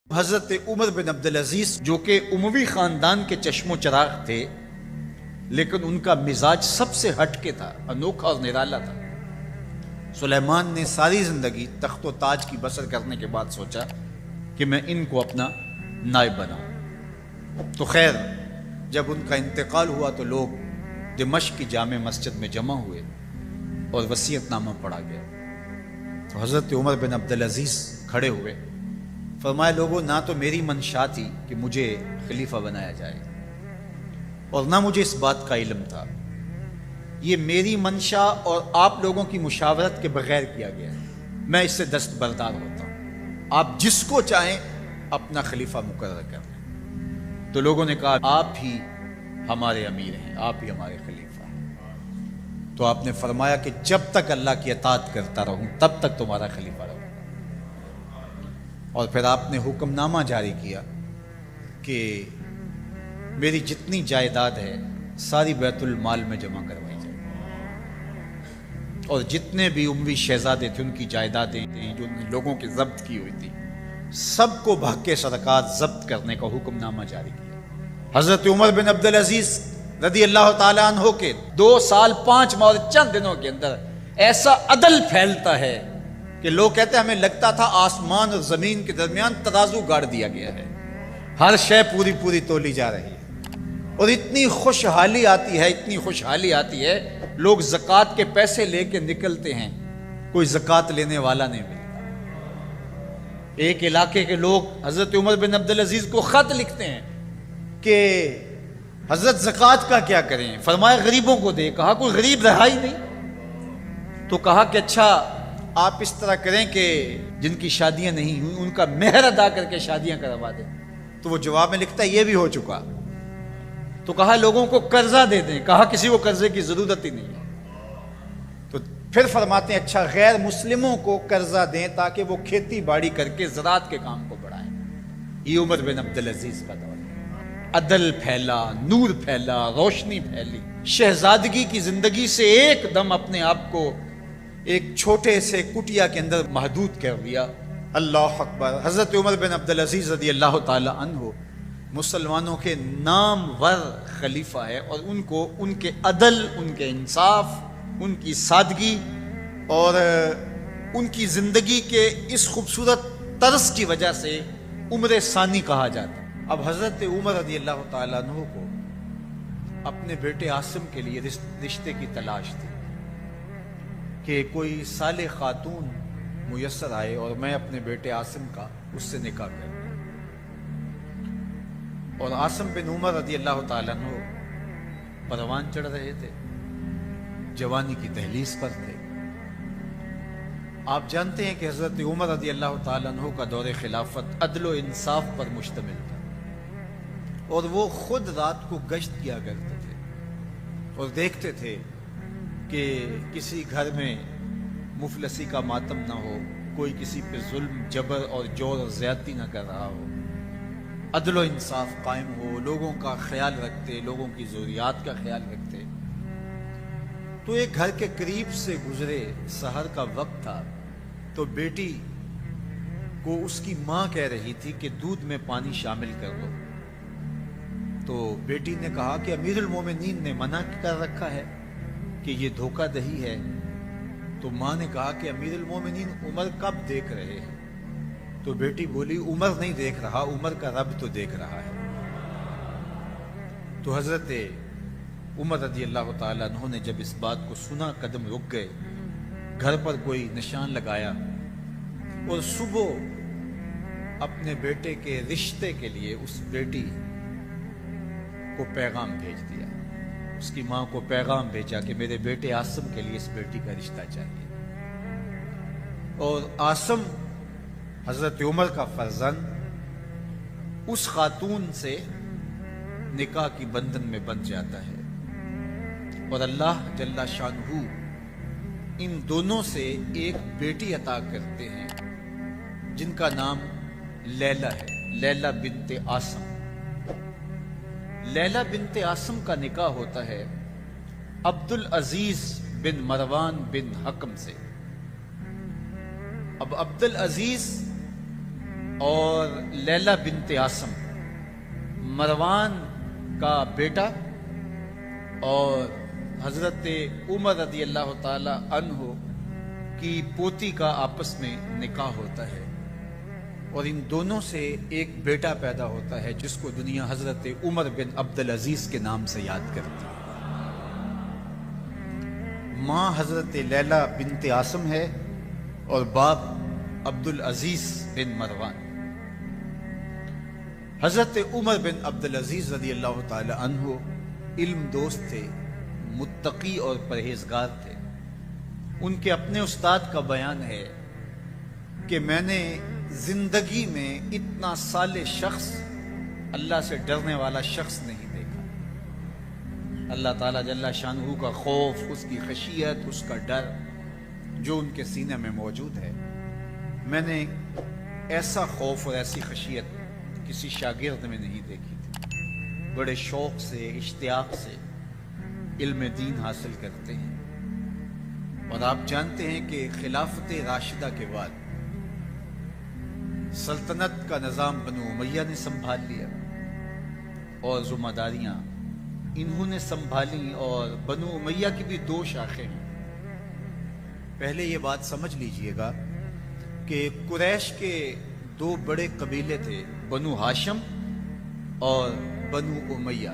حضرت عمر بن عبدالعزیز جو کہ اموی خاندان کے چشم و چراغ تھے، لیکن ان کا مزاج سب سے ہٹ کے تھا، انوکھا اور نرالا تھا۔ سلیمان نے ساری زندگی تخت و تاج کی بسر کرنے کے بعد سوچا کہ میں ان کو اپنا نائب بناؤں۔ تو خیر، جب ان کا انتقال ہوا تو لوگ دمشق کی جامع مسجد میں جمع ہوئے اور وصیت نامہ پڑھا گیا۔ تو حضرت عمر بن عبدالعزیز کھڑے ہوئے، فرمایا لوگوں، نہ تو میری منشا تھی کہ مجھے خلیفہ بنایا جائے اور نہ مجھے اس بات کا علم تھا، یہ میری منشا اور آپ لوگوں کی مشاورت کے بغیر کیا گیا ہے، میں اس سے دستبردار ہوتا ہوں، آپ جس کو چاہیں اپنا خلیفہ مقرر کر لیں۔ تو لوگوں نے کہا آپ ہی ہمارے امیر ہیں، آپ ہی ہمارے خلیفہ ہیں۔ تو آپ نے فرمایا کہ جب تک اللہ کی اطاعت کرتا رہوں تب تک تمہارا خلیفہ رہوں۔ اور پھر آپ نے حکم نامہ جاری کیا کہ میری جتنی جائیداد ہے ساری بیت المال میں جمع کروائی جائے، اور جتنے بھی اموی شہزادے تھے ان کی جائیدادیں جو لوگوں کے ضبط کی ہوئی تھی سب کو بحق صدقات ضبط کرنے کا حکم نامہ جاری کیا۔ حضرت عمر بن عبدالعزیز رضی اللہ تعالیٰ عنہ کے 2 سال 5 ماہ اور چند دنوں کے اندر ایسا عدل پھیلتا ہے کہ لوگ کہتے ہیں ہمیں لگتا تھا آسمان اور زمین کے درمیان ترازو گاڑ دیا گیا ہے، ہر شے پوری تولی جا رہی ہے، اور اتنی خوشحالی آتی ہے، اتنی خوشحالی آتی ہے، لوگ زکوٰۃ کے پیسے لے کے نکلتے ہیں، کوئی زکوٰۃ لینے والا نہیں ملتا۔ ایک علاقے کے لوگ حضرت عمر بن عبدالعزیز کو خط لکھتے ہیں کہ حضرت زکوٰۃ کا کیا کریں؟ فرمایا غریبوں کو دے۔ کہا کوئی غریب رہا ہی نہیں، تو کہا کہ اچھا آپ اس طرح کریں کہ جن کی شادیاں نہیں ہوئی ان کا مہر ادا کر کے شادیاں کروا دیں۔ تو وہ جواب میں لکھتا ہے یہ بھی ہو چکا۔ تو کہا لوگوں کو قرضہ دے دیں۔ کہا کسی کو قرضے کی ضرورت ہی نہیں ہے۔ تو پھر فرماتے ہیں اچھا غیر مسلموں کو قرضہ دیں تاکہ وہ کھیتی باڑی کر کے زراعت کے کام کو بڑھائیں۔ یہ عمر بن عبدالعزیز کا دور ہے۔ عدل پھیلا، نور پھیلا، روشنی پھیلی، شہزادگی کی زندگی سے ایک دم اپنے آپ کو ایک چھوٹے سے کٹیا کے اندر محدود کر دیا۔ اللہ اکبر۔ حضرت عمر بن عبدالعزیز رضی اللہ تعالی عنہ مسلمانوں کے نامور خلیفہ ہے، اور ان کو ان کے عدل، ان کے انصاف، ان کی سادگی اور ان کی زندگی کے اس خوبصورت طرز کی وجہ سے عمر ثانی کہا جاتا ہے۔ اب حضرت عمر رضی اللہ تعالیٰ عنہ کو اپنے بیٹے عاصم کے لیے رشتے کی تلاش تھی کہ کوئی صالح خاتون میسر آئے اور میں اپنے بیٹے عاصم کا اس سے نکاح کروں۔ اور عاصم بن عمر رضی اللہ تعالیٰ عنہ پروان چڑھ رہے تھے، جوانی کی دہلیز پر تھے۔ آپ جانتے ہیں کہ حضرت عمر رضی اللہ تعالیٰ عنہ کا دور خلافت عدل و انصاف پر مشتمل تھا، اور وہ خود رات کو گشت کیا کرتے تھے اور دیکھتے تھے کہ کسی گھر میں مفلسی کا ماتم نہ ہو، کوئی کسی پہ ظلم، جبر اور جور اور زیادتی نہ کر رہا ہو، عدل و انصاف قائم ہو، لوگوں کا خیال رکھتے، لوگوں کی ضروریات کا خیال رکھتے۔ تو ایک گھر کے قریب سے گزرے، سحر کا وقت تھا، تو بیٹی کو اس کی ماں کہہ رہی تھی کہ دودھ میں پانی شامل کر دو۔ تو بیٹی نے کہا کہ امیر المومنین نے منع کر رکھا ہے کہ یہ دھوکہ دہی ہے۔ تو ماں نے کہا کہ امیر المومنین عمر کب دیکھ رہے ہیں؟ تو بیٹی بولی عمر نہیں دیکھ رہا، عمر کا رب تو دیکھ رہا ہے۔ تو حضرت عمر رضی اللہ تعالیٰ عنہ نے جب اس بات کو سنا قدم رک گئے، گھر پر کوئی نشان لگایا اور صبح اپنے بیٹے کے رشتے کے لیے اس بیٹی کو پیغام بھیج دیا، اس کی ماں کو پیغام بھیجا کہ میرے بیٹے عاصم کے لیے اس بیٹی کا رشتہ چاہیے۔ اور عاصم حضرت عمر کا فرزند اس خاتون سے نکاح کی بندھن میں بندھ جاتا ہے، اور اللہ جل شانہ ان دونوں سے ایک بیٹی عطا کرتے ہیں جن کا نام لیلہ ہے، لیلہ بنت عاصم۔ لیلہ بنت عاصم کا نکاح ہوتا ہے عبدالعزیز بن مروان بن حکم سے۔ اب عبدالعزیز اور لیلہ بنت عاصم مروان کا بیٹا اور حضرت عمر رضی اللہ تعالی عنہ کی پوتی کا آپس میں نکاح ہوتا ہے، اور ان دونوں سے ایک بیٹا پیدا ہوتا ہے جس کو دنیا حضرت عمر بن عبدالعزیز کے نام سے یاد کرتی ہے۔ ماں حضرت لیلہ بنت عاصم ہے اور باپ عبدالعزیز بن مروان۔ حضرت عمر بن عبدالعزیز رضی اللہ تعالی عنہ علم دوست تھے، متقی اور پرہیزگار تھے۔ ان کے اپنے استاد کا بیان ہے کہ میں نے زندگی میں اتنا صالح شخص، اللہ سے ڈرنے والا شخص نہیں دیکھا۔ اللہ تعالیٰ جل شانہ کا خوف، اس کی خشیت، اس کا ڈر جو ان کے سینے میں موجود ہے، میں نے ایسا خوف اور ایسی خشیت کسی شاگرد میں نہیں دیکھی تھی۔ بڑے شوق سے، اشتیاق سے علم دین حاصل کرتے ہیں، اور آپ جانتے ہیں کہ خلافت راشدہ کے بعد سلطنت کا نظام بنو امیہ نے سنبھال لیا اور ذمہ داریاں انہوں نے سنبھالی، اور بنو امیہ کی بھی دو شاخیں ہیں۔ پہلے یہ بات سمجھ لیجئے گا کہ قریش کے دو بڑے قبیلے تھے، بنو ہاشم اور بنو امیہ۔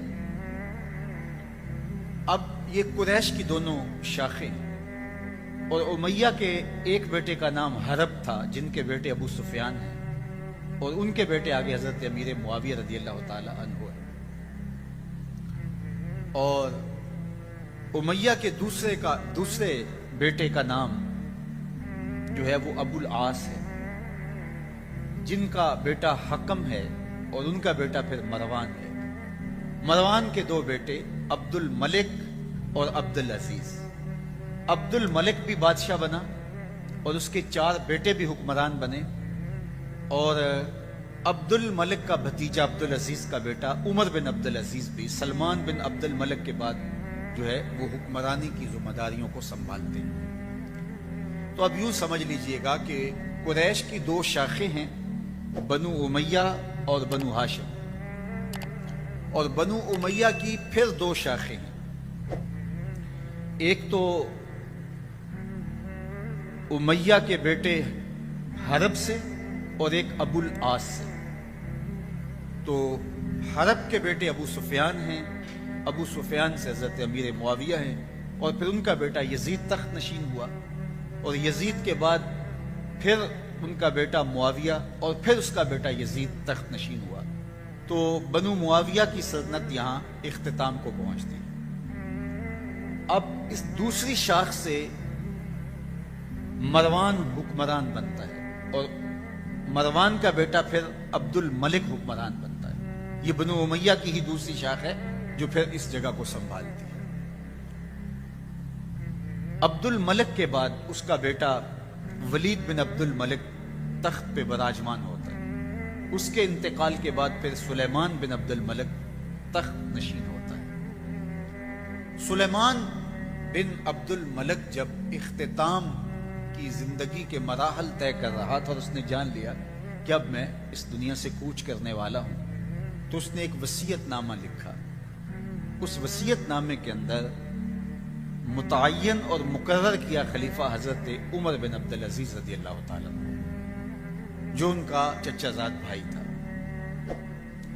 اب یہ قریش کی دونوں شاخیں ہیں، اور امیہ کے ایک بیٹے کا نام حرب تھا جن کے بیٹے ابو سفیان ہیں، اور ان کے بیٹے آگے حضرت امیر معاویہ رضی اللہ تعالی عنہ ہے۔ اور امیہ کے دوسرے بیٹے کا نام جو ہے وہ ابو العاص ہے، جن کا بیٹا حکم ہے اور ان کا بیٹا پھر مروان ہے۔ مروان کے دو بیٹے عبد الملک اور عبد العزیز۔ عبد الملک بھی بادشاہ بنا اور اس کے 4 بیٹے بھی حکمران بنے، اور عبد الملک کا بھتیجا عبد العزیز کا بیٹا عمر بن عبد العزیز بھی سلمان بن عبد الملک کے بعد جو ہے وہ حکمرانی کی ذمہ داریوں کو سنبھالتے ہیں۔ تو اب یوں سمجھ لیجئے گا کہ قریش کی 2 شاخیں ہیں، بنو امیہ اور بنو ہاشم، اور بنو امیہ کی پھر 2 شاخیں ہیں، ایک تو امیہ کے بیٹے حرب سے اور ایک ابو العاص سے۔ تو حرب کے بیٹے ابو سفیان ہیں، ابو سفیان سے حضرت امیر معاویہ ہیں، اور پھر ان کا بیٹا یزید تخت نشین ہوا، اور یزید کے بعد پھر ان کا بیٹا معاویہ، اور پھر اس کا بیٹا یزید تخت نشین ہوا۔ تو بنو معاویہ کی سلطنت یہاں اختتام کو پہنچتی ہے۔ اب اس دوسری شاخ سے مروان حکمران بنتا ہے، اور مروان کا بیٹا پھر عبد الملک حکمران بنتا ہے۔ یہ بنو امیہ کی ہی دوسری شاخ ہے جو پھر اس جگہ کو سنبھالتی ہے۔ عبد الملک کے بعد اس کا بیٹا ولید بن عبد الملک تخت پہ براجمان ہوتا ہے۔ اس کے انتقال کے بعد پھر سلیمان بن عبد الملک تخت نشین ہوتا ہے۔ سلیمان بن عبد الملک جب اختتام کی زندگی کے مراحل طے کر رہا تھا اور اس نے جان لیا کہ اب میں اس دنیا سے کوچ کرنے والا ہوں، تو اس نے ایک وصیت نامہ لکھا۔ اس وصیت نامے کے اندر متعین اور مقرر کیا خلیفہ حضرت عمر بن عبدالعزیز رضی اللہ تعالیٰ عنہ، جو ان کا چچا زاد بھائی تھا۔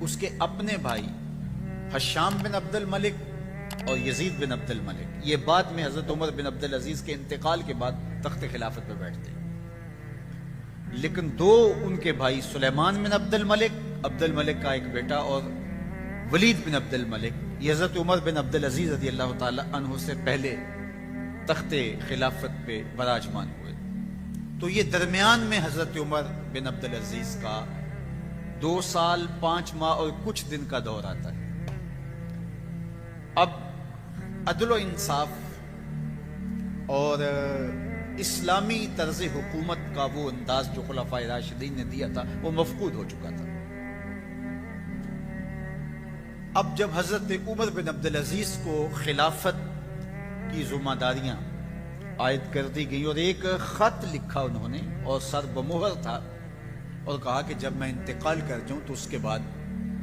اس کے اپنے بھائی ہشام بن عبد الملک اور یزید بن عبد الملک، یہ بعد میں حضرت عمر بن عبدالعزیز کے انتقال کے بعد تخت خلافت پہ بیٹھتے ہیں، لیکن 2 ان کے بھائی سلیمان بن عبد الملک کا ایک بیٹا، اور ولید بن عبد الملک، یہ حضرت عمر بن عبدالعزیز رضی اللہ تعالی عنہ سے پہلے تخت خلافت پہ براجمان ہوئے۔ تو یہ درمیان میں حضرت عمر بن عبدالعزیز کا 2 سال 5 ماہ اور کچھ دن کا دور آتا ہے۔ اب عدل و انصاف اور اسلامی طرز حکومت کا وہ انداز جو خلفائے راشدین نے دیا تھا وہ مفقود ہو چکا تھا۔ اب جب حضرت عمر بن عبدالعزیز کو خلافت کی ذمہ داریاں عائد کر دی گئی، اور ایک خط لکھا انہوں نے اور سر بمہر تھا اور کہا کہ جب میں انتقال کر جاؤں تو اس کے بعد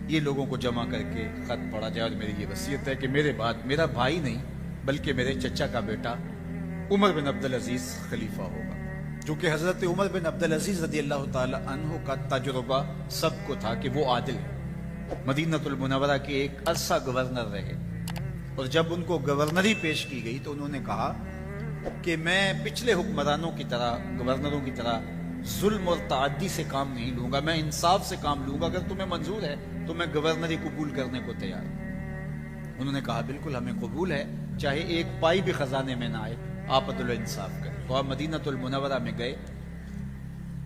یہ لوگوں کو جمع کر کے خط پڑھا جائے، اور میری یہ وصیت ہے کہ میرے بعد میرا بھائی نہیں بلکہ میرے چچا کا بیٹا عمر بن عبدالعزیز خلیفہ ہوگا، جو کہ حضرت عمر بن عبدالعزیز رضی اللہ تعالی عنہ کا تجربہ سب کو تھا کہ وہ عادل ہے، مدینہ المنورہ کے ایک عرصہ گورنر رہے، اور جب ان کو گورنری پیش کی گئی تو انہوں نے کہا کہ میں پچھلے حکمرانوں کی طرح، گورنروں کی طرح ظلم اور تعدی سے کام نہیں لوں گا، میں انصاف سے کام لوں گا، اگر تمہیں منظور ہے تو میں گورنری قبول کرنے کو تیار ہوں۔ انہوں نے کہا بالکل ہمیں قبول ہے، چاہے ایک پائی بھی خزانے میں نہ آئے، آپ عدل و انصاف کریں۔ تو آپ مدینہ المنورہ میں گئے،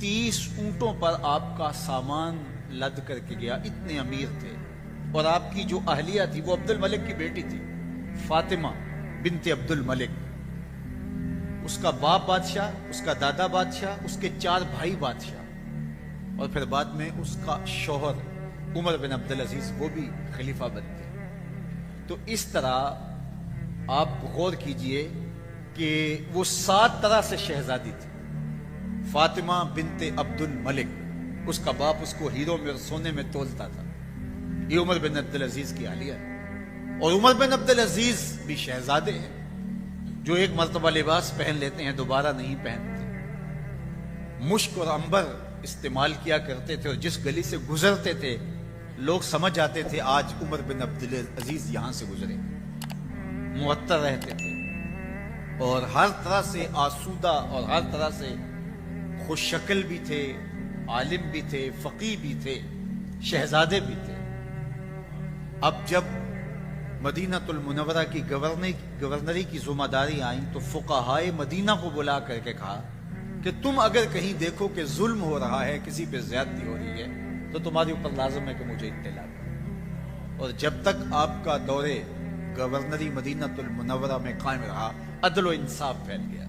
30 اونٹوں پر آپ کا سامان لد کر کے گیا، اتنے امیر تھے، اور آپ کی جو اہلیہ تھی وہ عبد الملک کی بیٹی تھی، فاطمہ بنت عبد الملک، اس کا باپ بادشاہ، اس کا دادا بادشاہ، اس کے 4 بھائی بادشاہ، اور پھر بعد میں اس کا شوہر عمر بن عبدالعزیز وہ بھی خلیفہ بنتے۔ تو اس طرح آپ غور کیجئے کہ وہ 7 طرح سے شہزادی تھی۔ فاطمہ بنت عبد الملک، اس کا باپ اس کو ہیروں میں اور سونے میں تولتا تھا، یہ عمر بن عبدالعزیز کی اہلیہ ہے، اور عمر بن عبدالعزیز بھی شہزادے ہیں جو ایک مرتبہ لباس پہن لیتے ہیں دوبارہ نہیں پہنتے، مشک اور عنبر استعمال کیا کرتے تھے، اور جس گلی سے گزرتے تھے لوگ سمجھ جاتے تھے آج عمر بن عبدالعزیز یہاں سے گزرے، معطر رہتے تھے، اور ہر طرح سے آسودہ اور ہر طرح سے خوش شکل بھی تھے، عالم بھی تھے، فقیہ بھی تھے، شہزادے بھی تھے۔ اب جب مدینہ المنورہ کی گورنری کی ذمہ داری آئیں تو فقہائے مدینہ کو بلا کر کے کہا کہ تم اگر کہیں دیکھو کہ ظلم ہو رہا ہے، کسی پہ زیادتی ہو رہی ہے، تو تمہارے اوپر لازم ہے کہ مجھے اطلاع کرو۔ اور جب تک آپ کا دور گورنری مدینہ المنورہ میں قائم رہا، عدل و انصاف پھیل گیا۔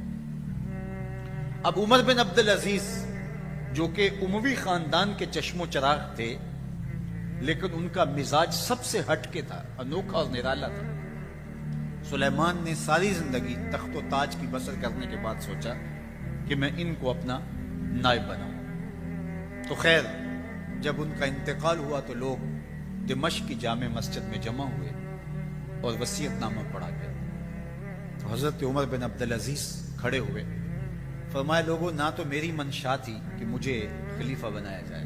اب عمر بن عبدالعزیز جو کہ اموی خاندان کے چشم و چراغ تھے، لیکن ان کا مزاج سب سے ہٹ کے تھا، انوکھا اور نرالا تھا۔ سلیمان نے ساری زندگی تخت و تاج کی بسر کرنے کے بعد سوچا کہ میں ان کو اپنا نائب بناؤں۔ تو خیر جب ان کا انتقال ہوا تو لوگ دمشق کی جامع مسجد میں جمع ہوئے اور وصیت نامہ پڑھا گیا۔ تو حضرت عمر بن عبدالعزیز کھڑے ہوئے، فرمایا لوگوں، نہ تو میری منشا تھی کہ مجھے خلیفہ بنایا جائے،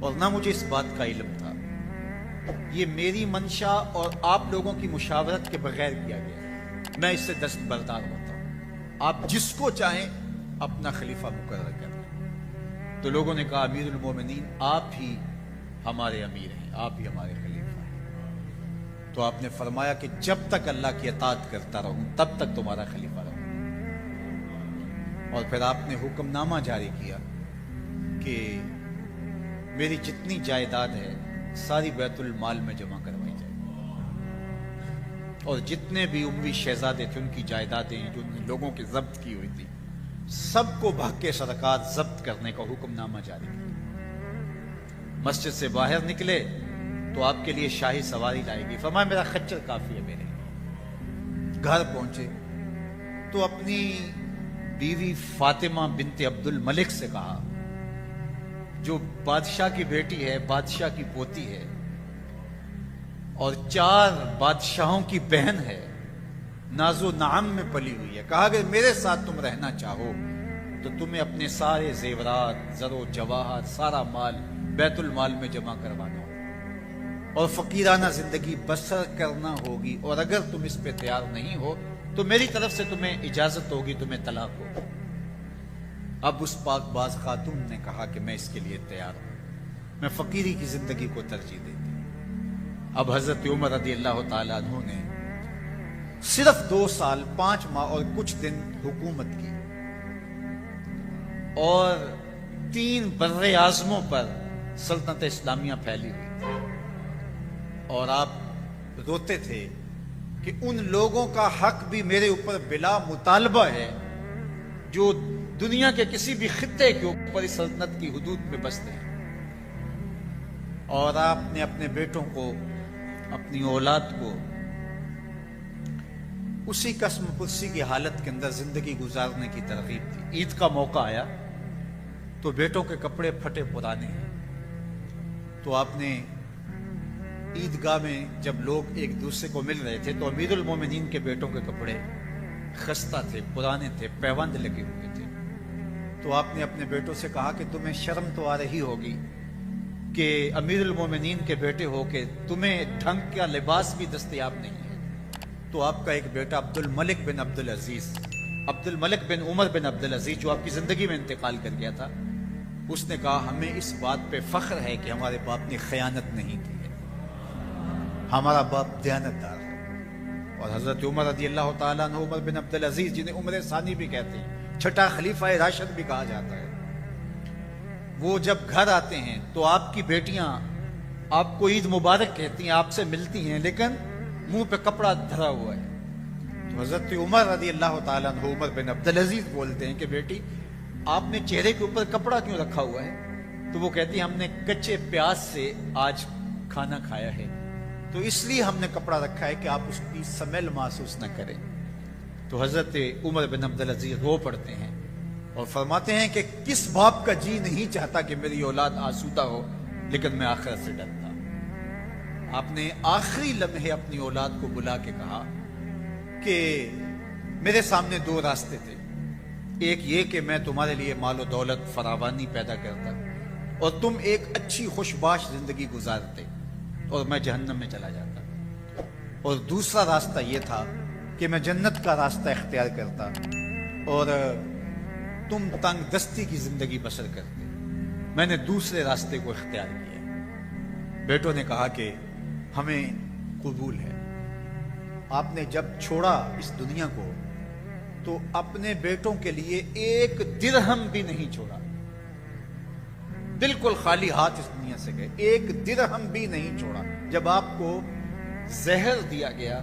اور نہ مجھے اس بات کا علم تھا، یہ میری منشا اور آپ لوگوں کی مشاورت کے بغیر کیا گیا، میں اس سے دستبردار ہوتا ہوں، آپ جس کو چاہیں اپنا خلیفہ مقرر کریں۔ تو لوگوں نے کہا امیر المومنین آپ ہی ہمارے امیر ہیں، آپ ہی ہمارے خلیفہ ہیں۔ تو آپ نے فرمایا کہ جب تک اللہ کی اطاعت کرتا رہوں تب تک تمہارا خلیفہ رہوں۔ اور پھر آپ نے حکم نامہ جاری کیا کہ میری جتنی جائیداد ہے ساری بیت المال میں جمع کروائی جائے، اور جتنے بھی اموی شہزادے تھے ان کی جائیدادیں جو ان لوگوں کی ضبط کی ہوئی تھی سب کو بھگ کے سرکار ضبط کرنے کا حکم نامہ جاری کیا۔ مسجد سے باہر نکلے تو آپ کے لیے شاہی سواری لائے گی، فرمایا میرا خچر کافی ہے میرے۔ گھر پہنچے تو اپنی بیوی فاطمہ بنت عبد الملک سے کہا، جو بادشاہ کی بیٹی ہے، بادشاہ کی پوتی ہے، اور 4 بادشاہوں کی بہن ہے، ناز و نعم میں پلی ہوئی ہے، کہا کہ میرے ساتھ تم رہنا چاہو تو تمہیں اپنے سارے زیورات، زر و جواہر، سارا مال بیت المال میں جمع کروانا ہوگا، اور فقیرانہ زندگی بسر کرنا ہوگی، اور اگر تم اس پہ تیار نہیں ہو تو میری طرف سے تمہیں اجازت ہوگی، تمہیں طلاق ہوگی۔ اب اس پاک باز خاتون نے کہا کہ میں اس کے لیے تیار ہوں، میں فقیری کی زندگی کو ترجیح دیتی ہوں۔ اب حضرت عمر رضی اللہ تعالیٰ عنہ نے صرف 2 سال 5 ماہ اور کچھ دن حکومت کی، اور 3 بر اعظموں پر سلطنت اسلامیہ پھیلی ہوئی تھی، اور آپ روتے تھے کہ ان لوگوں کا حق بھی میرے اوپر بلا مطالبہ ہے جو دنیا کے کسی بھی خطے کے اوپر اس سلطنت کی حدود میں بستے ہیں۔ اور آپ نے اپنے بیٹوں کو، اپنی اولاد کو اسی قسم پرسی کی حالت کے اندر زندگی گزارنے کی ترغیب دی۔ عید کا موقع آیا تو بیٹوں کے کپڑے پھٹے پرانے ہیں. تو آپ نے عیدگاہ میں جب لوگ ایک دوسرے کو مل رہے تھے تو امیر المومنین کے بیٹوں کے کپڑے خستہ تھے, پرانے تھے, پیوند لگے ہوئے تھے. تو آپ نے اپنے بیٹوں سے کہا کہ تمہیں شرم تو آ رہی ہوگی کہ امیر المومنین کے بیٹے ہو کے تمہیں ڈھنگ کا لباس بھی دستیاب نہیں ہے. تو آپ کا ایک بیٹا عبد الملک بن عبد العزیز, عبد الملک بن عمر بن عبد العزیز, جو آپ کی زندگی میں انتقال کر گیا تھا, اس نے کہا ہمیں اس بات پہ فخر ہے کہ ہمارے باپ نے خیانت نہیں کی ہے, ہمارا باپ دیانتدار ہے. اور حضرت عمر رضی اللہ تعالیٰ عنہ, عمر بن عبد العزیز جنہیں عمر ثانی بھی کہتے ہیں, چھٹا خلیفہ راشد بھی کہا جاتا ہے, وہ جب گھر آتے ہیں تو آپ کی بیٹیاں آپ کو عید مبارک کہتی ہیں, آپ سے ملتی ہیں, لیکن منہ پہ کپڑا دھرا ہوا ہے. تو حضرت عمر رضی اللہ تعالیٰ عنہ, عمر بن عبد العزیز بولتے ہیں کہ بیٹی آپ نے چہرے کے اوپر کپڑا کیوں رکھا ہوا ہے؟ تو وہ کہتی ہیں ہم نے کچے پیاز سے آج کھانا کھایا ہے, تو اس لیے ہم نے کپڑا رکھا ہے کہ آپ اس کی سمیل محسوس نہ کریں. تو حضرت عمر بن عبد العزیز رو پڑتے ہیں اور فرماتے ہیں کہ کس باپ کا جی نہیں چاہتا کہ میری اولاد آسودہ ہو, لیکن میں آخرت سے ڈرتا. آپ نے آخری لمحے اپنی اولاد کو بلا کے کہا کہ میرے سامنے دو راستے تھے, ایک یہ کہ میں تمہارے لیے مال و دولت فراوانی پیدا کرتا اور تم ایک اچھی خوشباش زندگی گزارتے اور میں جہنم میں چلا جاتا, اور دوسرا راستہ یہ تھا کہ میں جنت کا راستہ اختیار کرتا اور تم تنگ دستی کی زندگی بسر کرتے. میں نے دوسرے راستے کو اختیار کیا. بیٹوں نے کہا کہ ہمیں قبول ہے. آپ نے جب چھوڑا اس دنیا کو تو اپنے بیٹوں کے لیے ایک درہم بھی نہیں چھوڑا, بالکل خالی ہاتھ اس دنیا سے گئے, ایک درہم بھی نہیں چھوڑا. جب آپ کو زہر دیا گیا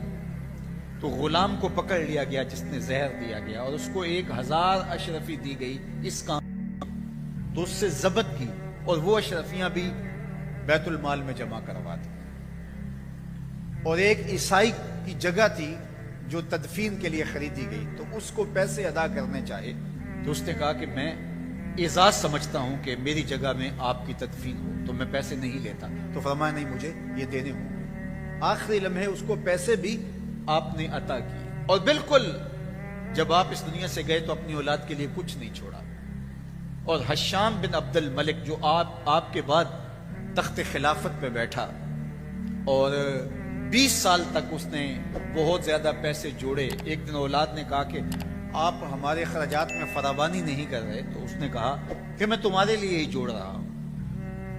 تو غلام کو پکڑ لیا گیا جس نے زہر دیا گیا, اور اس کو 1000 اشرفی دی گئی اس کام, تو اس سے ضبط کی اور وہ اشرفیاں بھی بیت المال میں جمع کروا دی. اور ایک عیسائی کی جگہ تھی جو تدفین کے لیے خریدی گئی, تو اس کو پیسے ادا کرنے چاہے تو اس نے کہا کہ میں اعزاز سمجھتا ہوں کہ میری جگہ میں آپ کی تدفین ہو, تو میں پیسے نہیں لیتا. تو فرمایا نہیں, مجھے یہ دینے ہوں گے. آخری لمحے اس کو پیسے بھی آپ نے عطا کیے, اور بالکل جب آپ اس دنیا سے گئے تو اپنی اولاد کے لیے کچھ نہیں چھوڑا. اور حشام بن عبد الملک جو آپ کے بعد تخت خلافت پہ بیٹھا اور 20 سال تک اس نے بہت زیادہ پیسے جوڑے, ایک دن اولاد نے کہا کہ آپ ہمارے خراجات میں فراوانی نہیں کر رہے, تو اس نے کہا کہ میں تمہارے لیے ہی جوڑ رہا ہوں.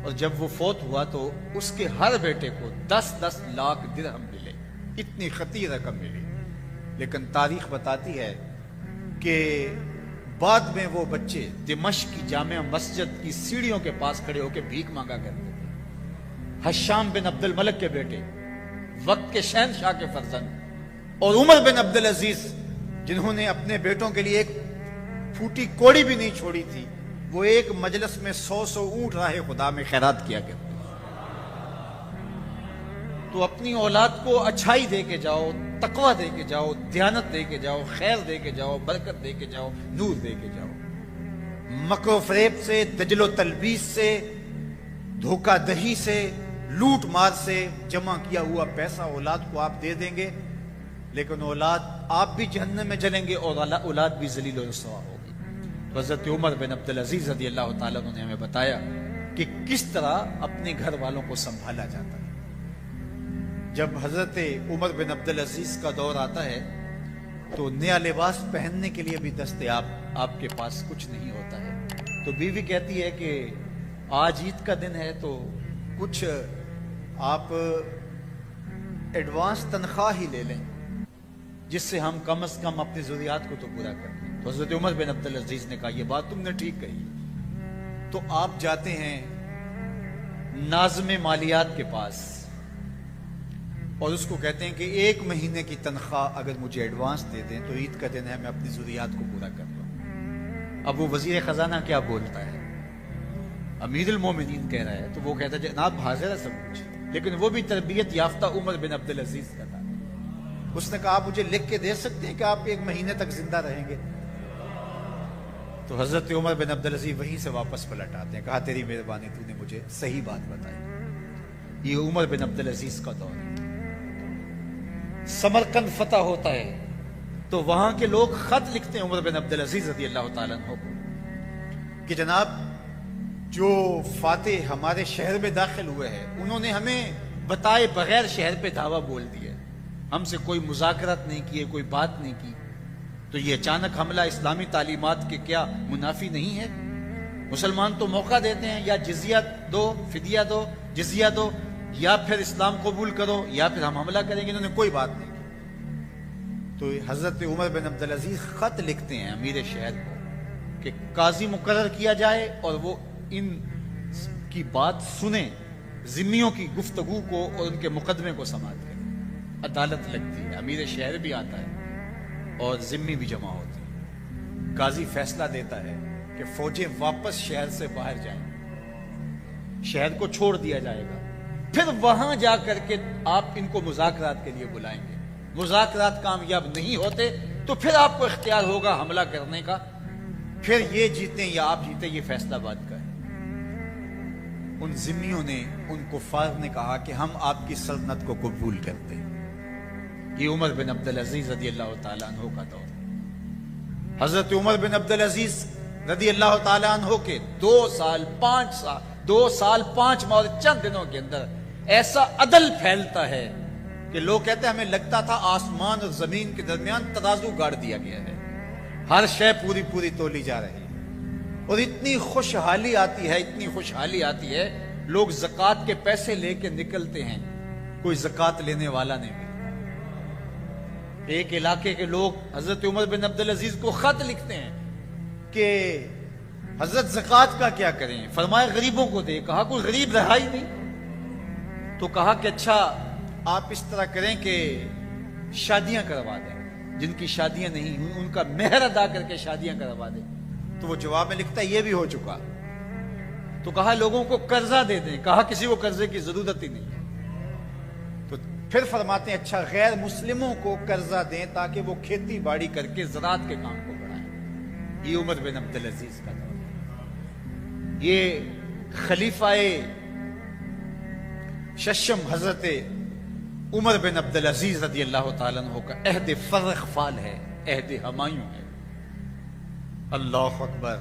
اور جب وہ فوت ہوا تو اس کے ہر بیٹے کو 10-10 لاکھ درہم ملے, اتنی خطیر رقم ملی. لیکن تاریخ بتاتی ہے کہ بعد میں وہ بچے دمشق کی جامع مسجد کی سیڑھیوں کے پاس کھڑے ہو کے بھیک مانگا کرتے تھے. حشام بن عبد الملک کے بیٹے, وقت کے شہنشاہ کے فرزند, اور عمر بن عبد العزیز جنہوں نے اپنے بیٹوں کے لیے ایک پھوٹی کوڑی بھی نہیں چھوڑی تھی, وہ ایک مجلس میں 100 اونٹ راہ خدا میں خیرات کیا کرتے. تو اپنی اولاد کو اچھائی دے کے جاؤ, تقوی دے کے جاؤ, دیانت دے کے جاؤ, خیر دے کے جاؤ, برکت دے کے جاؤ, نور دے کے جاؤ. مکر و فریب سے, دجل و تلبیس سے, دھوکہ دہی سے, لوٹ مار سے جمع کیا ہوا پیسہ اولاد کو آپ دے دیں گے, لیکن اولاد آپ بھی جہنم میں جلیں گے اور اولاد بھی ذلیل و رسوا ہوگی. تو حضرت عمر بن عبد العزیز رضی اللہ تعالیٰ عنہ نے ہمیں بتایا کہ کس طرح اپنے گھر والوں کو سنبھالا جاتا ہے. جب حضرت عمر بن عبد العزیز کا دور آتا ہے تو نیا لباس پہننے کے لیے بھی دستیاب آپ کے پاس کچھ نہیں ہوتا ہے. تو بیوی کہتی ہے کہ آج عید کا دن ہے تو کچھ آپ ایڈوانس تنخواہ ہی لے لیں جس سے ہم کم از کم اپنی ضروریات کو تو پورا کر دیں. تو حضرت عمر بن عبد العزیز نے کہا یہ بات تم نے ٹھیک کہی. تو آپ جاتے ہیں ناظم مالیات کے پاس اور اس کو کہتے ہیں کہ 1 مہینے کی تنخواہ اگر مجھے ایڈوانس دے دیں تو عید کا دن ہے, میں اپنی ضروریات کو پورا کر لوں. اب وہ وزیر خزانہ کیا بولتا ہے, امیر المومنین کہہ رہا ہے, تو وہ کہتا ہے جناب حاضر ہے سب کچھ, لیکن وہ بھی تربیت یافتہ عمر بن عبد العزیز کا تھا. اس نے کہا آپ مجھے لکھ کے دے سکتے ہیں کہ آپ 1 مہینے تک زندہ رہیں گے؟ تو حضرت عمر بن عبدالعزیز وہیں سے واپس پلٹ آتے ہیں، کہا تیری مہربانی، تو نے مجھے صحیح بات بتائی۔ یہ عمر بن عبدالعزیز کا دور ہے۔ سمرقند فتح ہوتا ہے تو وہاں کے لوگ خط لکھتے ہیں عمر بن عبدالعزیز رضی اللہ تعالیٰ عنہ کو کہ جناب جو فاتح ہمارے شہر میں داخل ہوئے ہیں انہوں نے ہمیں بتائے بغیر شہر پہ دھاوا بول دیا، ہم سے کوئی مذاکرات نہیں کیے، کوئی بات نہیں کی، تو یہ اچانک حملہ اسلامی تعلیمات کے کیا منافی نہیں ہے؟ مسلمان تو موقع دیتے ہیں، یا جزیہ دو، فدیہ دو، جزیہ دو، یا پھر اسلام قبول کرو یا پھر ہم حملہ کریں گے۔ انہوں نے کوئی بات نہیں کی۔ تو حضرت عمر بن عبدالعزیز خط لکھتے ہیں امیر شہر کو کہ قاضی مقرر کیا جائے اور وہ ان کی بات سنیں، ذمیوں کی گفتگو کو اور ان کے مقدمے کو سماعت کریں۔ عدالت لگتی ہے، امیر شہر بھی آتا ہے اور ذمی بھی جمع ہوتے ہیں۔ قاضی فیصلہ دیتا ہے کہ فوجیں واپس شہر سے باہر جائیں، شہر کو چھوڑ دیا جائے گا، پھر وہاں جا کر کے آپ ان کو مذاکرات کے لیے بلائیں گے، مذاکرات کامیاب نہیں ہوتے تو پھر آپ کو اختیار ہوگا حملہ کرنے کا، پھر یہ جیتیں یا آپ جیتیں، یہ فیصلہ بات کا ہے۔ ان ذمیوں نے، ان کفار نے کہا کہ ہم آپ کی سلطنت کو قبول کرتے ہیں۔ یہ عمر بن عبدالعزیز رضی اللہ تعالیٰ عنہ کا دور ہے۔ حضرت عمر بن عبدالعزیز رضی اللہ تعالیٰ عنہ کے 2 سال 5 ماہ اور چند دنوں کے اندر ایسا عدل پھیلتا ہے کہ لوگ کہتے ہیں ہمیں لگتا تھا آسمان اور زمین کے درمیان ترازو گاڑ دیا گیا ہے، ہر شے پوری تولی جا رہی ہے، اور اتنی خوشحالی آتی ہے، لوگ زکوٰۃ کے پیسے لے کے نکلتے ہیں، کوئی زکوٰۃ لینے والا نہیں ملتا۔ ایک علاقے کے لوگ حضرت عمر بن عبدالعزیز کو خط لکھتے ہیں کہ حضرت زکوٰۃ کا کیا کریں؟ فرمایا غریبوں کو دے۔ کہا کوئی غریب رہا ہی نہیں، تو کہا کہ اچھا آپ اس طرح کریں کہ شادیاں کروا دیں، جن کی شادیاں نہیں ہوئی ان کا مہر ادا کر کے شادیاں کروا دیں۔ تو وہ جواب میں لکھتا ہے یہ بھی ہو چکا۔ تو کہا لوگوں کو قرضہ دے دیں، کہا کسی کو قرضے کی ضرورت ہی نہیں ہے۔ تو پھر فرماتے ہیں اچھا غیر مسلموں کو قرضہ دیں تاکہ وہ کھیتی باڑی کر کے زراعت کے کام کو بڑھائیں۔ یہ عمر بن عبدالعزیز کا دور ہے۔ یہ خلیفہ ششم حضرت عمر بن عبدالعزیز رضی اللہ تعالیٰ عنہ کا عہد فرخ فال ہے، عہد ہمایوں ہے۔ اللہ اکبر۔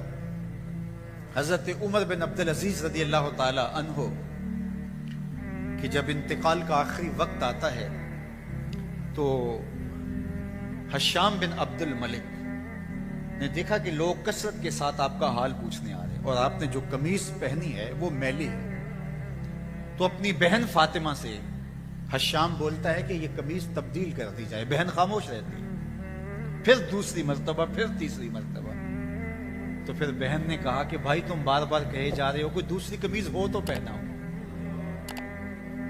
حضرت عمر بن عبدالعزیز رضی اللہ تعالیٰ عنہ کہ جب انتقال کا آخری وقت آتا ہے تو حشام بن عبد الملک نے دیکھا کہ لوگ کثرت کے ساتھ آپ کا حال پوچھنے آ رہے ہیں اور آپ نے جو قمیص پہنی ہے وہ میلی ہے، تو اپنی بہن فاطمہ سے حشام بولتا ہے کہ یہ قمیص تبدیل کر دی جائے۔ بہن خاموش رہتی ہے، پھر دوسری مرتبہ، پھر تیسری مرتبہ، تو پھر بہن نے کہا کہ بھائی تم بار بار کہے جا رہے ہو کوئی دوسری قمیض ہو تو پہنا ہو۔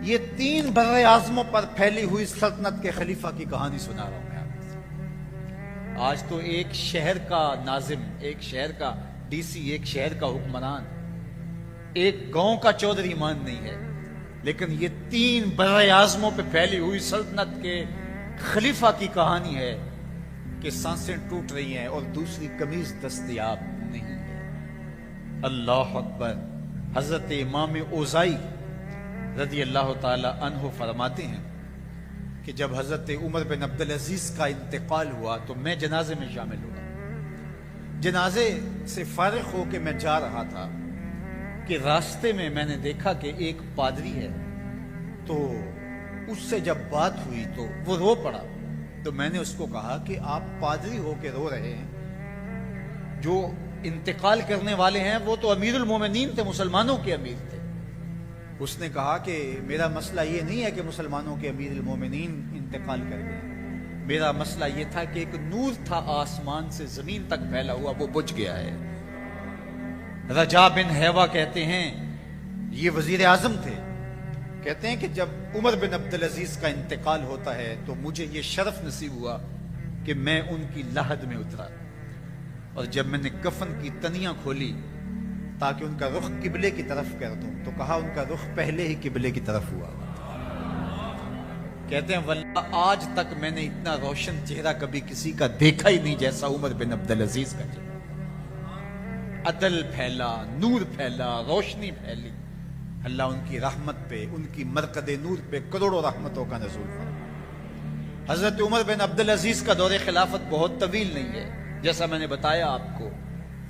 یہ 3 بر اعظموں پر پھیلی ہوئی سلطنت کے خلیفہ کی کہانی سنا رہا ہوں میں آپ سے۔ آج تو ایک شہر کا ناظم، ایک شہر کا ڈی سی، ایک شہر کا حکمران، ایک گاؤں کا چودھری مان نہیں ہے، لیکن یہ 3 بر اعظموں پہ پھیلی ہوئی سلطنت کے خلیفہ کی کہانی ہے کہ سانسیں ٹوٹ رہی ہیں اور دوسری قمیض دستیاب نہیں ہے۔ اللہ اکبر۔ حضرت امام اوزائی رضی اللہ تعالی عنہ فرماتے ہیں کہ جب حضرت عمر بن عبدالعزیز کا انتقال ہوا تو میں جنازے میں شامل ہوا۔ جنازے سے فارغ ہو کے میں جا رہا تھا کہ راستے میں میں نے دیکھا کہ ایک پادری ہے، تو اس سے جب بات ہوئی تو وہ رو پڑا۔ تو میں نے اس کو کہا کہ آپ پادری ہو کے رو رہے ہیں، جو انتقال کرنے والے ہیں وہ تو امیر المومنین تھے، مسلمانوں کے امیر تھے۔ اس نے کہا کہ میرا مسئلہ یہ نہیں ہے کہ مسلمانوں کے امیر المومنین انتقال کر گئے، میرا مسئلہ یہ تھا کہ ایک نور تھا آسمان سے زمین تک پھیلا ہوا، وہ بجھ گیا ہے۔ رجا بن حیوہ کہتے ہیں، یہ وزیر اعظم تھے، کہتے ہیں کہ جب عمر بن عبدالعزیز کا انتقال ہوتا ہے تو مجھے یہ شرف نصیب ہوا کہ میں ان کی لحد میں اترا، اور جب میں نے کفن کی تنیاں کھولی تاکہ ان کا رخ قبلے کی طرف کر دوں تو کہا ان کا رخ پہلے ہی قبلے کی طرف ہوا۔ کہتے ہیں واللہ آج تک میں نے اتنا روشن چہرہ کبھی کسی کا دیکھا ہی نہیں جیسا عمر بن عبدالعزیز کا چہرہ۔ عدل پھیلا، نور پھیلا، روشنی پھیلی۔ اللہ ان کی رحمت پہ، ان کی مرقد نور پہ کروڑوں رحمتوں کا نزول فرمائے۔ حضرت عمر بن عبدالعزیز کا دور خلافت بہت طویل نہیں ہے، جیسا میں نے بتایا آپ کو،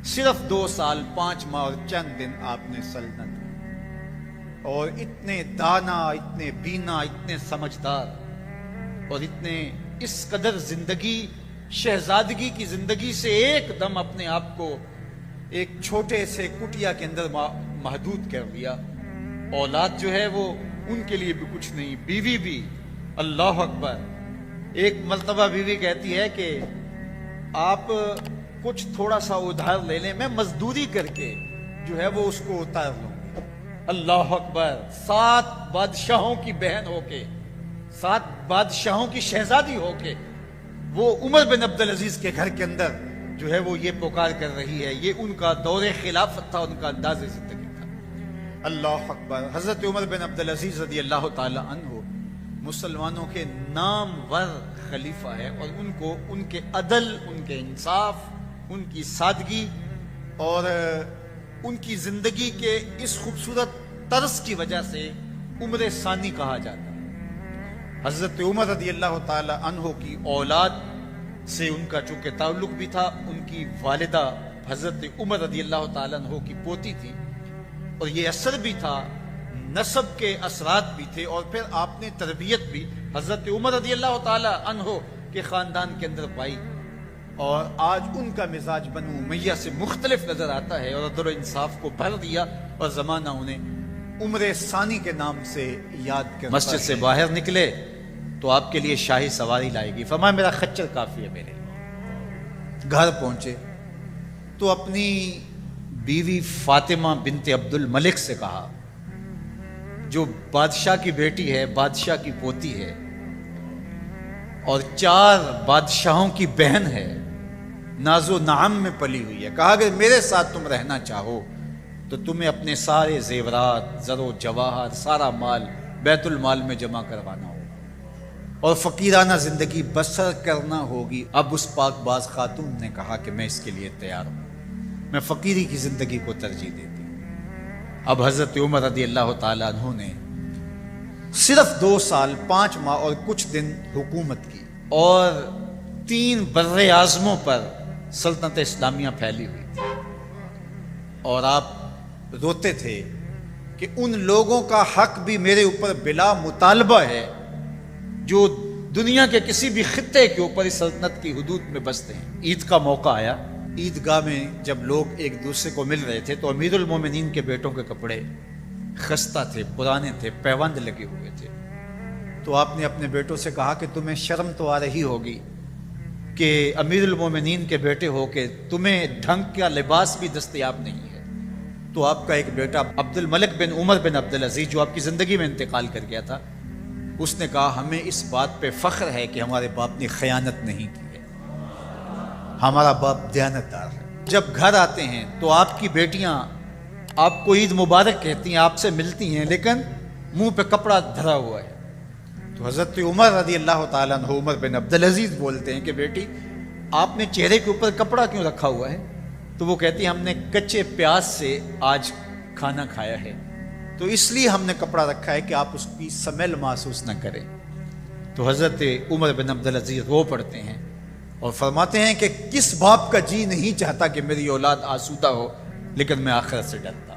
صرف 2 سال 5 ماہ اور چند دن آپ نے سلطنت کی، اور اتنے دانا، اتنے بینا، اتنے سمجھدار، اور اتنے اس قدر زندگی، شہزادگی کی زندگی سے ایک دم اپنے آپ کو ایک چھوٹے سے کٹیا کے اندر محدود کر دیا۔ اولاد جو ہے وہ ان کے لیے بھی کچھ نہیں، بیوی بھی، اللہ اکبر۔ ایک مرتبہ بیوی کہتی ہے کہ آپ کچھ تھوڑا سا ادھار لے لیں، میں مزدوری کر کے جو ہے وہ اس کو اتار لوں گی۔ اللہ اکبر۔ 7 بادشاہوں کی بہن ہو کے، 7 بادشاہوں کی شہزادی ہو کے وہ عمر بن عبدالعزیز کے گھر کے اندر جو ہے وہ یہ پکار کر رہی ہے۔ یہ ان کا دور خلافت تھا، ان کا انداز زندگی تھا۔ اللہ اکبر۔ حضرت عمر بن عبدالعزیز رضی اللہ تعالی عنہ مسلمانوں کے نامور خلیفہ ہے، اور ان کو ان کے عدل، ان کے انصاف، ان کی سادگی اور ان کی زندگی کے اس خوبصورت طرز کی وجہ سے عمر ثانی کہا جاتا ہے۔ حضرت عمر رضی اللہ تعالی عنہ کی اولاد سے ان کا چونکہ تعلق بھی تھا، ان کی والدہ حضرت عمر رضی اللہ تعالی عنہ کی پوتی تھی، اور یہ اثر بھی تھا، نسب کے اثرات بھی تھے، اور پھر آپ نے تربیت بھی حضرت عمر رضی اللہ تعالی عنہ کے خاندان کے اندر پائی، اور آج ان کا مزاج بنو امیہ سے مختلف نظر آتا ہے، اور عدل و انصاف کو بھر دیا، اور زمانہ انہیں عمر ثانی کے نام سے یاد کرتا ہے۔ مسجد سے باہر نکلے تو آپ کے لیے شاہی سواری لائے گی، فرمایا میرا خچر کافی ہے میرے لیے۔ گھر پہنچے تو اپنی بیوی فاطمہ بنت عبد الملک سے کہا، جو بادشاہ کی بیٹی ہے، بادشاہ کی پوتی ہے، اور 4 بادشاہوں کی بہن ہے، ناز و نعم میں پلی ہوئی ہے، کہا اگر میرے ساتھ تم رہنا چاہو تو تمہیں اپنے سارے زیورات، زر و جواہر، سارا مال بیت المال میں جمع کروانا ہوگا، اور فقیرانہ زندگی بسر کرنا ہوگی۔ اب اس پاک باز خاتون نے کہا کہ میں اس کے لیے تیار ہوں، میں فقیری کی زندگی کو ترجیح دیتی ہوں۔ اب حضرت عمر رضی اللہ تعالیٰ عنہ نے صرف 2 سال 5 ماہ اور کچھ دن حکومت کی، اور 3 بر اعظموں پر سلطنت اسلامیہ پھیلی ہوئی تھی، اور آپ روتے تھے کہ ان لوگوں کا حق بھی میرے اوپر بلا مطالبہ ہے جو دنیا کے کسی بھی خطے کے اوپر اس سلطنت کی حدود میں بستے ہیں۔ عید کا موقع آیا، عیدگاہ میں جب لوگ ایک دوسرے کو مل رہے تھے تو امیر المومنین کے بیٹوں کے کپڑے خستہ تھے، پرانے تھے، پیوند لگے ہوئے تھے، تو آپ نے اپنے بیٹوں سے کہا کہ تمہیں شرم تو آ رہی ہوگی کہ امیر المومنین کے بیٹے ہو کے تمہیں ڈھنگ کا لباس بھی دستیاب نہیں ہے۔ تو آپ کا ایک بیٹا عبد الملک بن عمر بن عبدالعزیز جو آپ کی زندگی میں انتقال کر گیا تھا، اس نے کہا ہمیں اس بات پہ فخر ہے کہ ہمارے باپ نے خیانت نہیں کی ہے، ہمارا باپ دیانتدار ہے۔ جب گھر آتے ہیں تو آپ کی بیٹیاں آپ کو عید مبارک کہتی ہیں، آپ سے ملتی ہیں، لیکن منہ پہ کپڑا دھرا ہوا ہے۔ تو حضرت عمر رضی اللہ تعالیٰ عنہ عمر بن عبدالعزیز بولتے ہیں کہ بیٹی آپ نے چہرے کے اوپر کپڑا کیوں رکھا ہوا ہے؟ تو وہ کہتی ہیں ہم نے کچے پیاز سے آج کھانا کھایا ہے، تو اس لیے ہم نے کپڑا رکھا ہے کہ آپ اس کی سمیل محسوس نہ کریں۔ تو حضرت عمر بن عبدالعزیز رو پڑتے ہیں اور فرماتے ہیں کہ کس باپ کا جی نہیں چاہتا کہ میری اولاد آسودہ ہو، لیکن میں آخرت سے ڈرتا